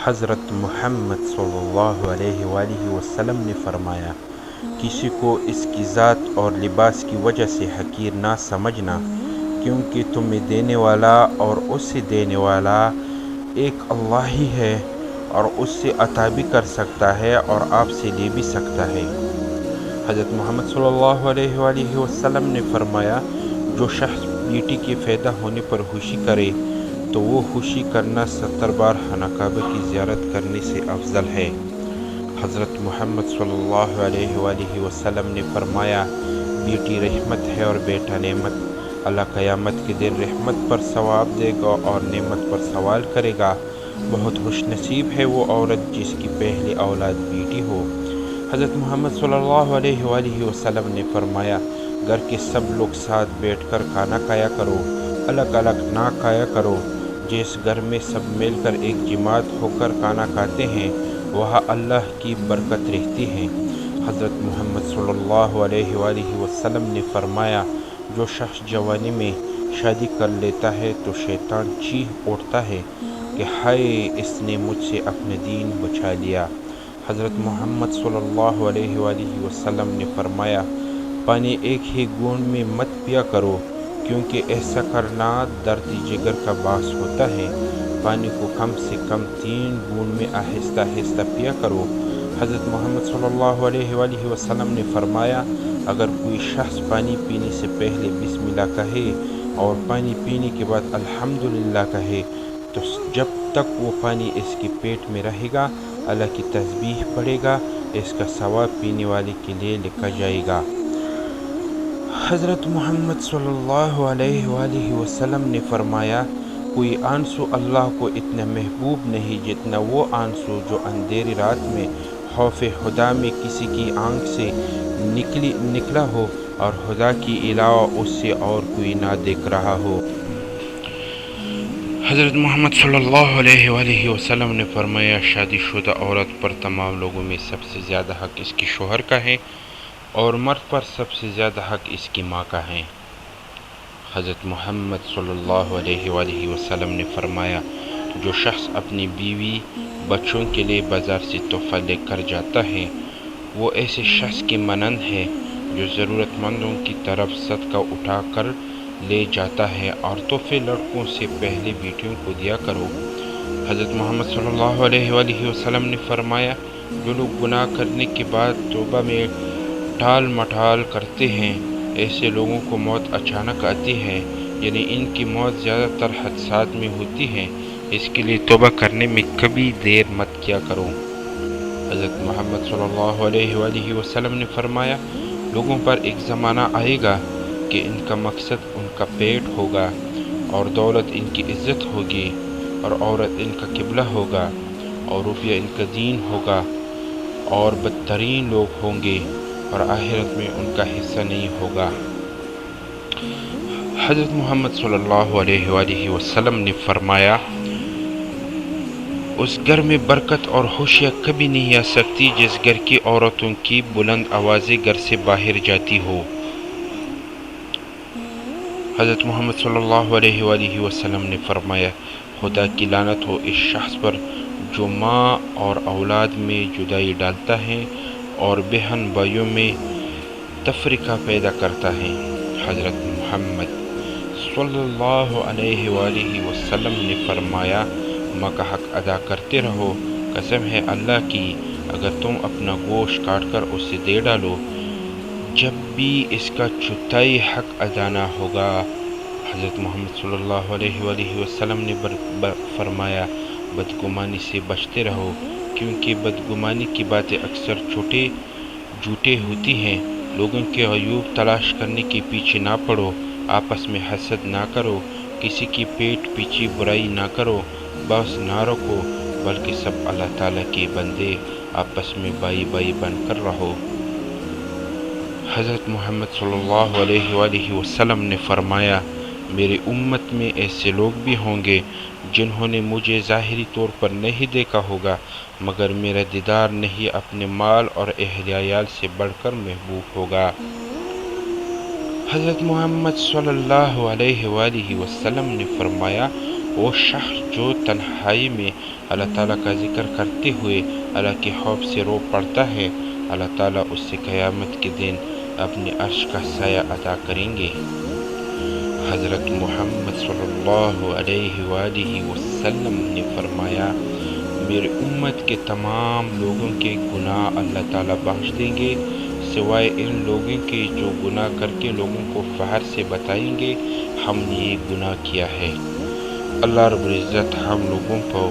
حضرت محمد صلی اللہ علیہ وآلہ وسلم نے فرمایا، کسی کو اس کی ذات اور لباس کی وجہ سے حقیر نہ سمجھنا، کیونکہ تمہیں دینے والا اور اس سے دینے والا ایک اللہ ہی ہے، اور اس سے عطا بھی کر سکتا ہے اور آپ سے لے بھی سکتا ہے۔ حضرت محمد صلی اللہ علیہ وآلہ وسلم نے فرمایا، جو شخص بیٹی کے پیدا ہونے پر خوشی کرے تو وہ خوشی کرنا 70 بار خانہ کعبہ کی زیارت کرنے سے افضل ہے۔ حضرت محمد صلی اللہ علیہ وآلہ وسلم نے فرمایا، بیٹی رحمت ہے اور بیٹا نعمت۔ اللہ قیامت کے دن رحمت پر ثواب دے گا اور نعمت پر سوال کرے گا۔ بہت خوش نصیب ہے وہ عورت جس کی پہلی اولاد بیٹی ہو۔ حضرت محمد صلی اللہ علیہ وآلہ وسلم نے فرمایا، گھر کے سب لوگ ساتھ بیٹھ کر کھانا کھایا کرو، الگ الگ نہ کھایا کرو۔ جس گھر میں سب مل کر ایک جماعت ہو کر کھانا کھاتے ہیں وہاں اللہ کی برکت رہتی ہے۔ حضرت محمد صلی اللہ علیہ وآلہ وسلم نے فرمایا، جو شخص جوانی میں شادی کر لیتا ہے تو شیطان چیخ اٹھتا ہے کہ ہائے، اس نے مجھ سے اپنا دین بچا لیا۔ حضرت محمد صلی اللہ علیہ وآلہ وسلم نے فرمایا، پانی ایک ہی گھونٹ میں مت پیا کرو، کیونکہ ایسا کرنا درد جگر کا باعث ہوتا ہے۔ پانی کو کم سے کم 3 گھونٹ میں آہستہ آہستہ پیا کرو۔ حضرت محمد صلی اللہ علیہ وآلہ وسلم نے فرمایا، اگر کوئی شخص پانی پینے سے پہلے بسم اللہ کہے اور پانی پینے کے بعد الحمدللہ کہے تو جب تک وہ پانی اس کے پیٹ میں رہے گا اللہ کی تسبیح پڑھے گا، اس کا ثواب پینے والے کے لیے لکھا جائے گا۔ حضرت محمد صلی اللہ علیہ وآلہ وسلم نے فرمایا، کوئی آنسو اللہ کو اتنا محبوب نہیں جتنا وہ آنسو جو اندھیری رات میں خوف خدا میں کسی کی آنکھ سے نکلا ہو اور خدا کے علاوہ اس سے اور کوئی نہ دیکھ رہا ہو۔ حضرت محمد صلی اللہ علیہ وآلہ وسلم نے فرمایا، شادی شدہ عورت پر تمام لوگوں میں سب سے زیادہ حق اس کے شوہر کا ہے اور مرد پر سب سے زیادہ حق اس کی ماں کا ہے۔ حضرت محمد صلی اللہ علیہ وآلہ وسلم نے فرمایا، جو شخص اپنی بیوی بچوں کے لیے بازار سے تحفہ لے کر جاتا ہے وہ ایسے شخص کی مانند ہے جو ضرورت مندوں کی طرف صدقہ اٹھا کر لے جاتا ہے، اور تحفے لڑکوں سے پہلے بیٹیوں کو دیا کرو۔ حضرت محمد صلی اللہ علیہ وآلہ وسلم نے فرمایا، جو لوگ گناہ کرنے کے بعد توبہ میں ٹال مٹال کرتے ہیں ایسے لوگوں کو موت اچانک آتی ہے، یعنی ان کی موت زیادہ تر حادثات میں ہوتی ہے، اس کے لیے توبہ کرنے میں کبھی دیر مت کیا کرو۔ حضرت محمد صلی اللہ علیہ وآلہ وسلم نے فرمایا، لوگوں پر ایک زمانہ آئے گا کہ ان کا مقصد ان کا پیٹ ہوگا اور دولت ان کی عزت ہوگی اور عورت ان کا قبلہ ہوگا اور روپیہ ان کا دین ہوگا، اور بدترین لوگ ہوں گے اور آخرت میں ان کا حصہ نہیں ہوگا۔ حضرت محمد صلی اللہ علیہ وآلہ وسلم نے فرمایا، اس گھر میں برکت اور خوشیاں کبھی نہیں آ سکتی جس گھر کی عورتوں کی بلند آوازیں گھر سے باہر جاتی ہو۔ حضرت محمد صلی اللہ علیہ وآلہ وسلم نے فرمایا، خدا کی لعنت ہو اس شخص پر جو ماں اور اولاد میں جدائی ڈالتا ہے اور بہن بھائیوں میں تفرقہ پیدا کرتا ہے۔ حضرت محمد صلی اللہ علیہ وآلہ وسلم نے فرمایا، ماں کا حق ادا کرتے رہو، قسم ہے اللہ کی اگر تم اپنا گوشت کاٹ کر اسے دے ڈالو جب بھی اس کا چوتھائی حق ادا نہ ہوگا۔ حضرت محمد صلی اللہ علیہ وآلہ وسلم نے فرمایا، بدگمانی سے بچتے رہو، کیونکہ بدگمانی کی باتیں اکثر جھوٹے ہوتی ہیں۔ لوگوں کے عیوب تلاش کرنے کے پیچھے نہ پڑو، آپس میں حسد نہ کرو، کسی کی پیٹ پیچھے برائی نہ کرو، بغض نہ رکھو، بلکہ سب اللہ تعالیٰ کے بندے آپس میں بھائی بھائی بن کر رہو۔ حضرت محمد صلی اللہ علیہ وآلہ وسلم نے فرمایا، میری امت میں ایسے لوگ بھی ہوں گے جنہوں نے مجھے ظاہری طور پر نہیں دیکھا ہوگا مگر میرا دیدار نہیں اپنے مال اور اہل عیال سے بڑھ کر محبوب ہوگا۔ حضرت محمد صلی اللہ علیہ وآلہ وسلم نے فرمایا، وہ شخص جو تنہائی میں اللہ تعالیٰ کا ذکر کرتے ہوئے اللہ کے خوف سے رو پڑتا ہے، اللہ تعالیٰ اس سے قیامت کے دن اپنے عرش کا سایہ عطا کریں گے۔ حضرت محمد صلی اللہ علیہ وآلہ وسلم نے فرمایا، میرے امت کے تمام لوگوں کے گناہ اللہ تعالیٰ بخش دیں گے، سوائے ان لوگوں کے جو گناہ کر کے لوگوں کو فخر سے بتائیں گے ہم نے یہ گناہ کیا ہے۔ اللہ رب العزت ہم لوگوں کو